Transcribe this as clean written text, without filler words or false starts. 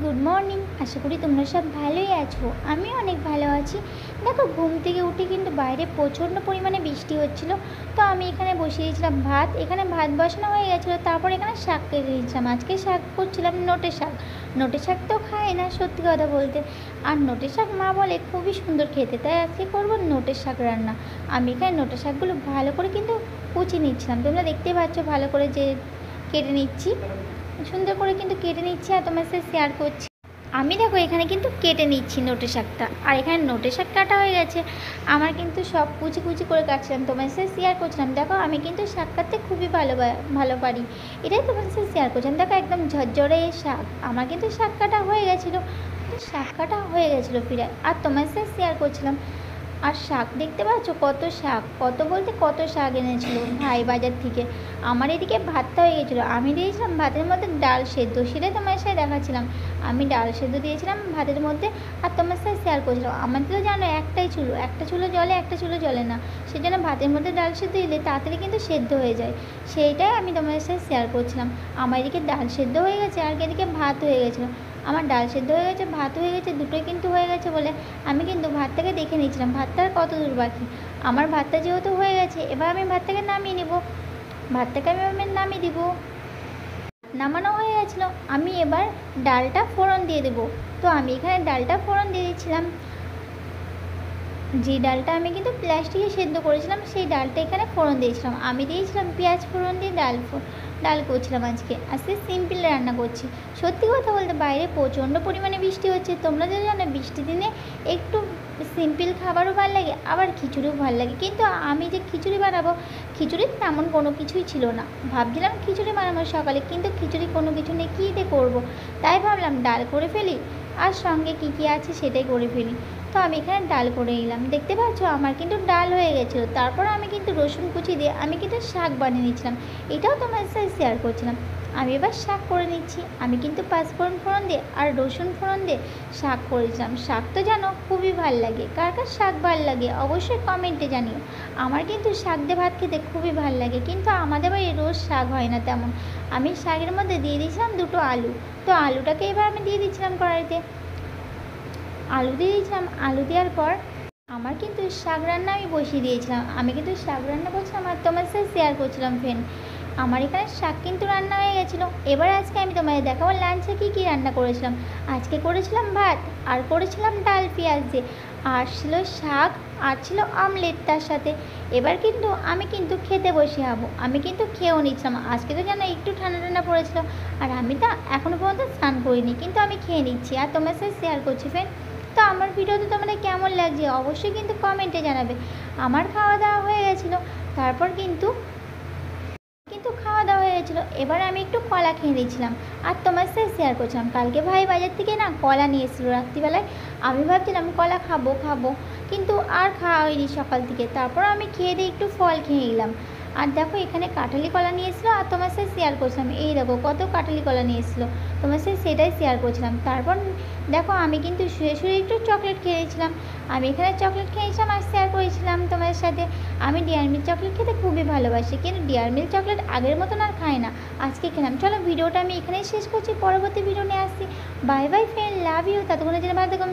Good morning. আশা করি তোমরা সব ভালোই আছো। আমি অনেক ভালো আছি। দেখো, ঘুম থেকে উঠে কিন্তু বাইরে প্রচণ্ড পরিমাণে বৃষ্টি হচ্ছিল। তো আমি এখানে বসিয়েছিলাম ভাত, এখানে ভাত বসানো হয়ে গেছিলো। তারপর এখানে শাক কেটে দিয়েছিলাম। আজকে শাক করছিলাম নোটে শাক। নোটে শাক তো খায় না সত্যি কথা বলতে, আর নোটে শাক মা বলে খুবই সুন্দর খেতে, তাই আজকে করবো নোটে শাক রান্না। আমি এখানে নোটে শাকগুলো ভালো করে কিন্তু কুচি নিচ্ছিলাম, তোমরা দেখতে পাচ্ছ ভালো করে যে কেটে নিচ্ছি, সুন্দর করে কিন্তু কেটে নিচ্ছি আর তোমার সাথে শেয়ার করছি। আমি দেখো এখানে কিন্তু কেটে নিচ্ছি নোটে শাকটা, আর এখানে নোটে শাক কাটা হয়ে গেছে। আমার কিন্তু সব কুচি কুচি করে কাটছিলাম, তোমার সাথে শেয়ার করছিলাম। দেখো আমি কিন্তু শাক কাটতে খুবই ভালো পারি, এটাই তোমার সাথে শেয়ার করছিলাম। দেখো একদম ঝরঝরে শাক, আমার কিন্তু শাক কাটা হয়ে গেছিলো, ফিরে আর তোমার সাথে শেয়ার করছিলাম। আর শাক দেখতে পাচ্ছ কত শাক, কত শাক এনেছিল ভাই বাজার থেকে। আমার এদিকে ভাতটা হয়ে গেছিলো, আমি দিয়েছিলাম ভাতের মধ্যে ডাল সেদ্ধ, সেটাই তোমার সাথে দেখাচ্ছিলাম। আমি ডাল সেদ্ধ দিয়েছিলাম ভাতের মধ্যে, আর তোমার সাথে শেয়ার করছিলাম। আমাদের তো জানো একটা চুলো জলে, একটা চুলো জ্বলে না, সেই জন্য ভাতের মধ্যে ডাল সেদ্ধ দিলে তাড়াতাড়ি কিন্তু সেদ্ধ হয়ে যায়। সেইটাই আমি তোমাদের সাথে শেয়ার করছিলাম। আমার এদিকে ডাল সেদ্ধ হয়ে গেছে, আর এদিকে ভাত হয়ে গেছিলো। আমার ডাল সেদ্ধ হয়ে গেছে, ভাত হয়ে গেছে, দুটোই কিন্তু হয়ে গেছে বলে আমি কিন্তু ভাতটাকে দেখে নিচ্ছিলাম ভাতটা আর কত দূর বাকি। আমার ভাতটা যেহেতু হয়ে গেছে, এবার আমি ভাতটাকে নামিয়ে নেব। আমি নামিয়ে দিব। নামানো হয়ে গেছিলো, আমি এবার ডালটা ফোড়ন দিয়ে দেবো। তো আমি এখানে ডালটা ফোড়ন দিয়ে দিচ্ছিলাম। যে ডালটা আমি কিন্তু প্লাস্টিকে সেদ্ধ করেছিলাম, সেই ডালটা এখানে ফোড়ন দিয়েছিলাম। আমি দিয়েছিলাম পেঁয়াজ ফোড়ন দিয়ে ডাল করছিলাম। আজকে সিম্পল রান্না করছি। সত্যি কথা বলতে বাইরে প্রচণ্ড পরিমাণে বৃষ্টি হচ্ছে। তোমরা তো জানো বৃষ্টির দিনে একটু সিম্পল খাবারও ভালো লাগে, আবার খিচুড়িও ভালো লাগে। কিন্তু আমি যে খিচুড়ি বানাবো, খিচুড়ির তেমন কোনো কিছুই ছিল না। ভাবছিলাম খিচুড়ি বানাবো সকালে, কিন্তু খিচুড়ি কোনো কিছু নেই, কী দিয়ে করবো। তাই ভাবলাম ডাল করে ফেলি, আর সঙ্গে কী আছে সেটাই করে ফেলি। তো আমি এখানে ডাল করে নিলাম। দেখতে পাচ্ছ আমার কিন্তু ডাল হয়ে গেছিলো। তারপর আমি কিন্তু রসুন কুচি দিয়ে আমি কিন্তু শাক বানিয়ে নিচ্ছিলাম, এটাও তোমার সাথে শেয়ার করছিলাম। আমি এবার শাক করে নিচ্ছি। আমি কিন্তু পাঁচফোড়ন ফোড়ন দিয়ে আর রসুন ফোড়ন দিয়ে শাক করেছিলাম। শাক তো জানো খুবই ভাল লাগে, কার কার শাক ভাল লাগে অবশ্যই কমেন্টে জানিও। আমার কিন্তু শাক দিয়ে ভাত খেতে খুবই ভাল লাগে, কিন্তু আমাদের বাড়ি রোজ শাক হয় না তেমন। আমি শাকের মধ্যে দিয়ে দিয়েছিলাম দুটো আলু। তো আলুটাকে এবার আমি দিয়ে দিচ্ছিলাম কড়াইতে, আলু দিয়ে দিয়েছিলাম। আলু দেওয়ার পর আমার কিন্তু শাক রান্না আমি বসিয়ে দিয়েছিলাম। আমি কিন্তু শাক রান্না করছিলাম আর তোমার সাথে শেয়ার করছিলাম ফ্রেন্ড। আমার এখানে শাক কিন্তু রান্না হয়ে গেছিলো। এবার আজকে আমি তোমাদের দেখাবো লাঞ্চে কী রান্না করেছিলাম। আজকে করেছিলাম ভাত, আর করেছিলাম ডাল পেঁয়াজ দিয়ে, আর ছিল শাক, আর ছিল আমলেট তার সাথে। এবার কিন্তু আমি কিন্তু খেতে বসে যাবো। আমি কিন্তু খেয়েও নিচ্ছিলাম। আজকে তো জানো একটু ঠান্ডা ঠান্ডা পড়েছিল, আর আমি তো এখনও পর্যন্ত স্নান করিনি, কিন্তু আমি খেয়ে নিচ্ছি আর তোমার সাথে শেয়ার করছি ফ্রেন্ড। তো আমার ভিডিওতে তোমাদের কেমন লাগছে অবশ্যই কিন্তু কমেন্টে জানাবে। আমার খাওয়া দাওয়া হয়ে গেছিলো, তারপর কিন্তু খাওয়া দাওয়া হয়ে গেছিলো। এবার আমি একটু কলা খেয়ে নিয়েছিলাম আর তোমার সাথে শেয়ার করছিলাম। কালকে ভাই বাজার থেকে না কলা নিয়ে এসেছিলো রাত্রিবেলায়। আমি ভাবছিলাম কলা খাবো, কিন্তু আর খাওয়া হয়নি সকাল থেকে। তারপর আমি খেয়ে দিয়ে একটু ফল খেয়ে নিলাম। আর দেখো এখানে কাঁঠালি কলা নিয়ে এসেছিলো, আর তোমার সাথে শেয়ার করছিলাম। এই দেখো কত কাঁঠালি কলা নিয়ে এসেছিলো, তোমার সাথে সেটাই শেয়ার করছিলাম। তারপর দেখো আমি কিন্তু শুয়ে একটু চকলেট খেয়েছিলাম। আমি এখানে চকলেট খেয়েছিলাম আর শেয়ার করেছিলাম তোমাদের সাথে। আমি ডেয়ারি মিল্ক চকলেট খেতে খুবই ভালোবাসি, কিন্তু ডেয়ারি মিল্ক চকলেট আগের মতন আর খাই না, আজকে খেলাম। চলো ভিডিওটা আমি এখানেই শেষ করছি, পরবর্তী ভিডিও নিয়ে আসছি। Bye bye friend, love you. ততক্ষণের জন্য ভালো থেকো।